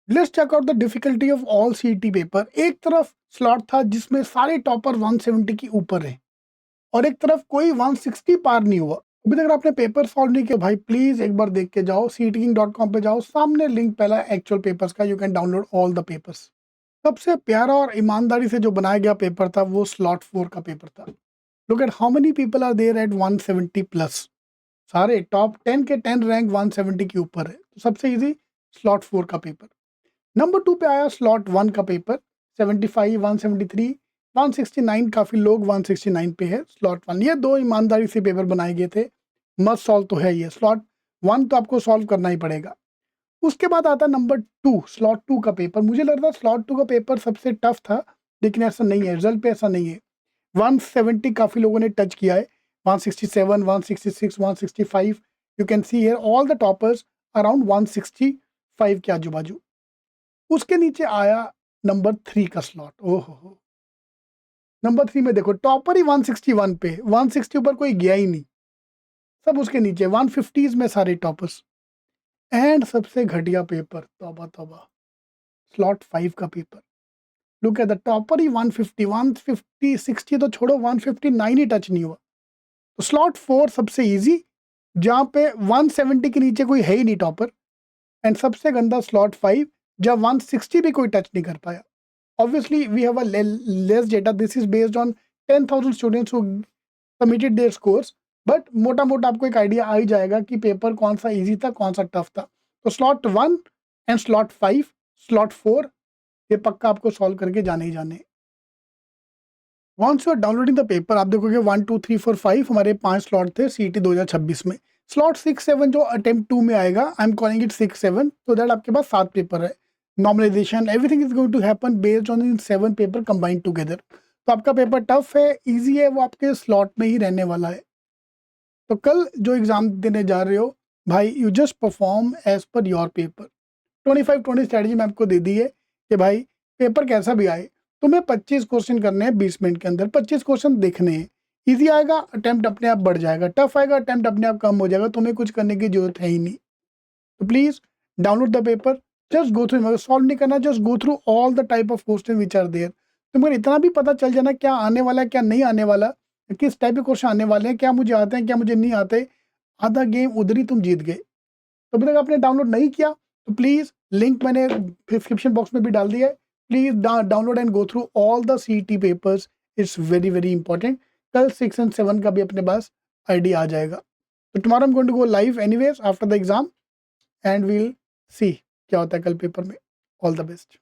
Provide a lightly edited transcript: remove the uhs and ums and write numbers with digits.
Let's check out the difficulty of all CET paper. एक तरफ slot था जिसमें सारे टॉपर 170 के ऊपर है और एक तरफ कोई 160 पार नहीं हुआ। अभी तक अगर आपने पेपर सॉल्व नहीं किया भाई प्लीज एक बार देख के जाओ, ctking.com पे जाओ, सामने लिंक पहला एक्चुअल पेपर्स का, you can download all the papers. सबसे प्यारा और ईमानदारी से जो बनाया गया पेपर था वो स्लॉट 4 का पेपर था। Look at how many people are there at 170 plus. सारे टॉप 10 के 10 रैंक 170 के ऊपर है, तो सबसे इजी स्लॉट 4 का पेपर। नंबर 2 पे आया स्लॉट 1 का पेपर, 75, 173, 169, काफी लोग 169 पे है स्लॉट 1। ये दो ईमानदारी से पेपर बनाए गए थे, मस्ट सॉल्व तो है ये। स्लॉट 1 तो आपको सॉल्व करना ही पड़ेगा। उसके बाद आता नंबर 2, स्लॉट 2 का पेपर। मुझे लग रहा था स्लॉट 2 का पेपर सबसे टफ था, लेकिन ऐसा नहीं है, रिजल्ट पे ऐसा नहीं है। 170 काफी लोगों ने टच किया है, 167, 166, 165, you can see here all the toppers around 165 के आजू बाजू। उसके नीचे आया नंबर 3 का स्लॉट। ओहो, नंबर 3 में देखो टॉपर ही 161 पे, 160 ऊपर कोई गया ही नहीं, सब उसके नीचे 150s में सारे टॉपर्स। एंड सबसे घटिया पेपर, तौबा तौबा, स्लॉट 5 का paper. Look at the topper ही 150, 150, 60 तो छोड़ो, 159 ही टच नहीं हुआ। तो स्लॉट 4 सबसे इजी, जहां पे 170 के नीचे कोई है ही नहीं टॉपर। एंड सबसे गंदा स्लॉट 5, जब 160 भी कोई टच नहीं कर पाया। Obviously, we have a less data. This is based on 10,000 students who submitted their scores. But मोटा मोटा आपको एक आइडिया आ ही जाएगा कि पेपर कौन सा इजी था कौन सा टफ था। तो स्लॉट 1 एंड स्लॉट 5, स्लॉट 4 ये पक्का आपको सॉल्व करके जाने ही जाने। Once you are downloading the paper, आप देखोगे 1 2 3 4 5 हमारे 5 स्लॉट थे सीईटी 2026 में। स्लॉट 6 7 जो अटेम्प्ट 2 में आएगा, आई एम कॉलिंग इट 6 7, तो दैट आपके पास 7 पेपर है। Normalization everything is going to happen based on in 7 paper combined together. तो आपका पेपर टफ है इजी है, वो आपके स्लॉट में ही रहने वाला है। तो कल जो एग्जाम देने जा रहे हो भाई, you just perform as per your paper. 25-20 strategy मैं आपको दे दी है कि भाई पेपर कैसा भी आए, तुम्हें 25 क्वेश्चन करने हैं 20 मिनट के अंदर, 25 क्वेश्चन देखने हैं। इजी आएगा अटेम्प्ट अपने आप बढ़ जाएगा, टफ आएगा अटेम्प्ट अपने आप कम हो जाएगा, तुम्हें कुछ करने की जरूरत है ही नहीं। तो please download the paper, just go through, मगर सॉल्व नहीं करना, just go through all the type of question which are there. तुम्हें इतना भी पता चल जाना क्या आने वाला है क्या नहीं आने वाला, किस टाइप के क्वेश्चन आने वाले हैं, क्या मुझे आते हैं क्या मुझे नहीं आते, आधा गेम उधर ही तुम जीत गए। तो अभी तक आपने डाउनलोड नहीं किया तो प्लीज लिंक मैंने डिस्क्रिप्शन बॉक्स में भी डाल दिया है, please download and go through all the CET papers, it's very very important. कल 6 एंड 7 का भी अपने पास आइडिया आ जाएगा। तो tomorrow I am going to go live anyways after the exam and we'll see क्या होता है कल पेपर में। All the best.